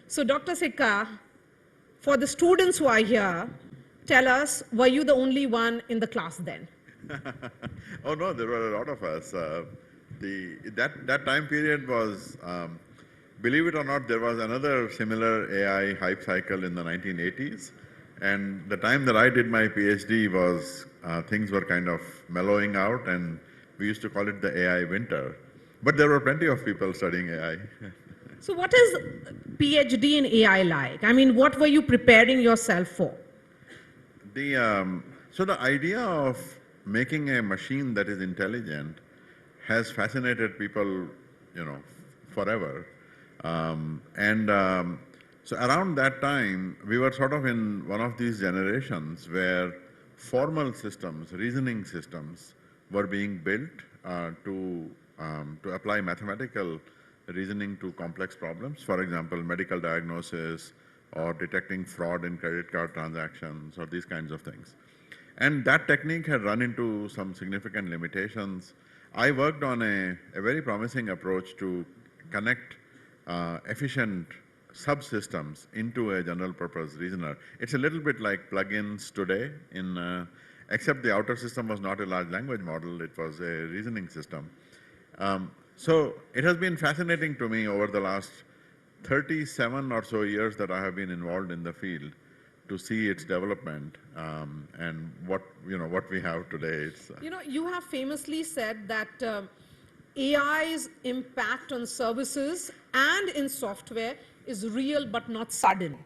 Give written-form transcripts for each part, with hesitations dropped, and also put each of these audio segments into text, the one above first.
So Dr. Sikka, for the students who are here, tell us, were you the only one in the class then? Oh no, there were a lot of us. That time period was, believe it or not, there was another similar AI hype cycle in the 1980s, and the time that I did my PhD was things were kind of mellowing out, and we used to call it the AI winter. But there were plenty of people studying AI. So what is PhD in AI like? I mean, what were you preparing yourself for? So the idea of making a machine that is intelligent has fascinated people, forever. So around that time, we were sort of in one of these generations where formal systems, reasoning systems, were being built to apply mathematical reasoning to complex problems. For example, medical diagnosis or detecting fraud in credit card transactions or these kinds of things. And that technique had run into some significant limitations. I worked on a very promising approach to connect efficient subsystems into a general purpose reasoner. It's a little bit like plugins today, except the outer system was not a large language model, it was a reasoning system. So it has been fascinating to me over the last 37 or so years that I have been involved in the field to see its development and what we have today. You have famously said that AI's impact on services and in software is real but not sudden.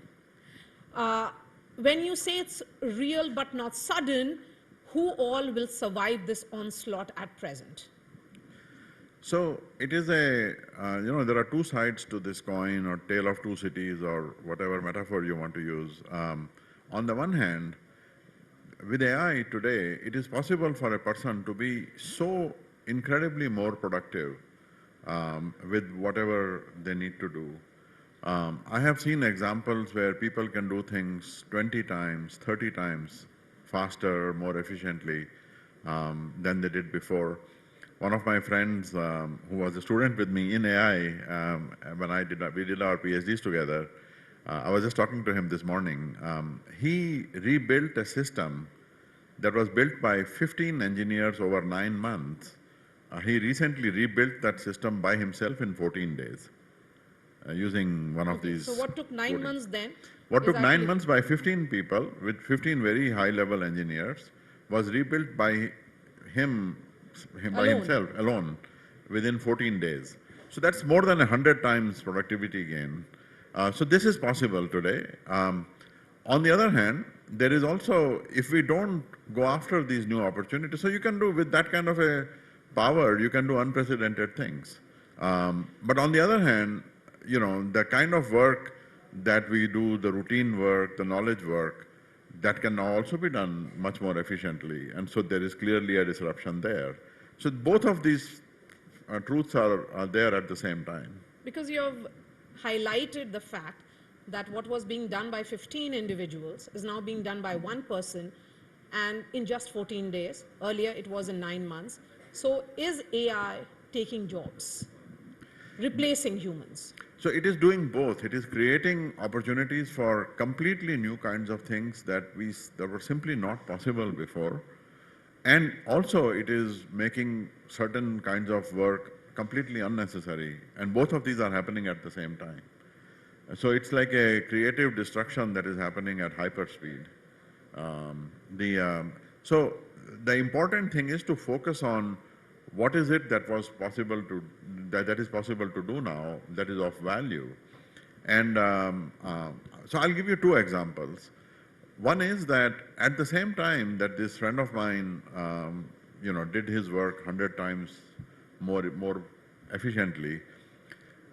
When you say it's real but not sudden, who all will survive this onslaught at present? So it is there are two sides to this coin, or tale of two cities, or whatever metaphor you want to use. On the one hand, with AI today, it is possible for a person to be so incredibly more productive with whatever they need to do. I have seen examples where people can do things 20 times, 30 times faster, more efficiently than they did before. One of my friends who was a student with me in AI, when we did our PhDs together, I was just talking to him this morning. He rebuilt a system that was built by 15 engineers over 9 months. He recently rebuilt that system by himself in 14 days using one of these. So what took 9 months then? What took 9 months by 15 people with 15 very high-level engineers was rebuilt by himself alone within 14 days. So that's more than 100 times productivity gain. So this is possible today. On the other hand, there is also, if we don't go after these new opportunities, so you can do with that kind of a power, you can do unprecedented things. But on the other hand, the kind of work that we do, the routine work, the knowledge work, that can now also be done much more efficiently. And so there is clearly a disruption there. So both of these truths are there at the same time. Because you have highlighted the fact that what was being done by 15 individuals is now being done by one person, and in just 14 days. Earlier it was in 9 months. So is AI taking jobs, replacing humans? So it is doing both. It is creating opportunities for completely new kinds of things that were simply not possible before. And also it is making certain kinds of work completely unnecessary. And both of these are happening at the same time. So it's like a creative destruction that is happening at hyperspeed. So the important thing is to focus on what is it that is possible to do now that is of value. And so I'll give you two examples. One is that at the same time that this friend of mine, did his work 100 times more efficiently,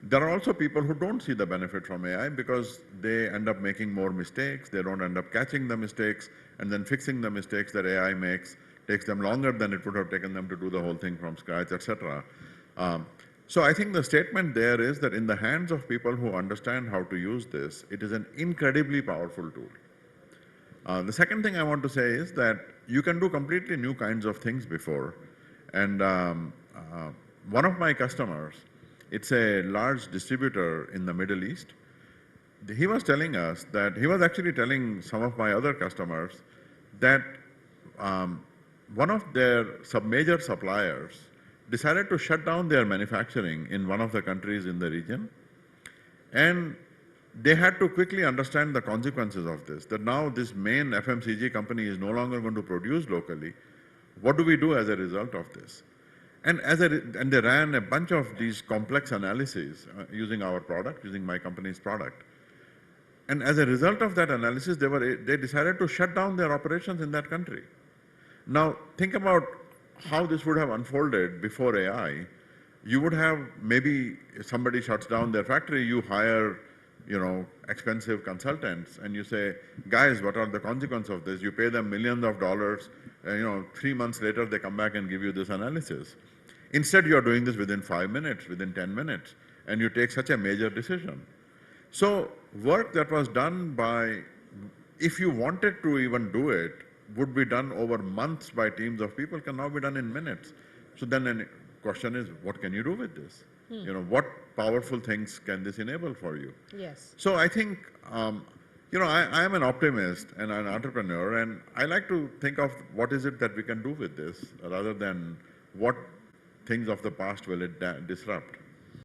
there are also people who don't see the benefit from AI because they end up making more mistakes. They don't end up catching the mistakes, and then fixing the mistakes that AI makes takes them longer than it would have taken them to do the whole thing from scratch, etc. So I think the statement there is that in the hands of people who understand how to use this, it is an incredibly powerful tool. The second thing I want to say is that you can do completely new kinds of things before. And one of my customers, it's a large distributor in the Middle East. he was telling us that he was actually telling some of my other customers that um, one of their major suppliers decided to shut down their manufacturing in one of the countries in the region, and they had to quickly understand the consequences of this, that now this main FMCG company is no longer going to produce locally. What do we do as a result of this? And and they ran a bunch of these complex analyses using our product, using my company's product. And as a result of that analysis, they decided to shut down their operations in that country. Now, think about how this would have unfolded before AI. You would have maybe somebody shuts down their factory, you hire, expensive consultants, and you say, guys, what are the consequences of this? You pay them millions of dollars, 3 months later they come back and give you this analysis. Instead, you're doing this within 5 minutes, within 10 minutes, and you take such a major decision. So work that was done by, if you wanted to even do it, would be done over months by teams of people, can now be done in minutes. So then the question is, what can you do with this? What powerful things can this enable for you? Yes. So I think, I am an optimist and an entrepreneur, and I like to think of what is it that we can do with this, rather than what things of the past will it disrupt.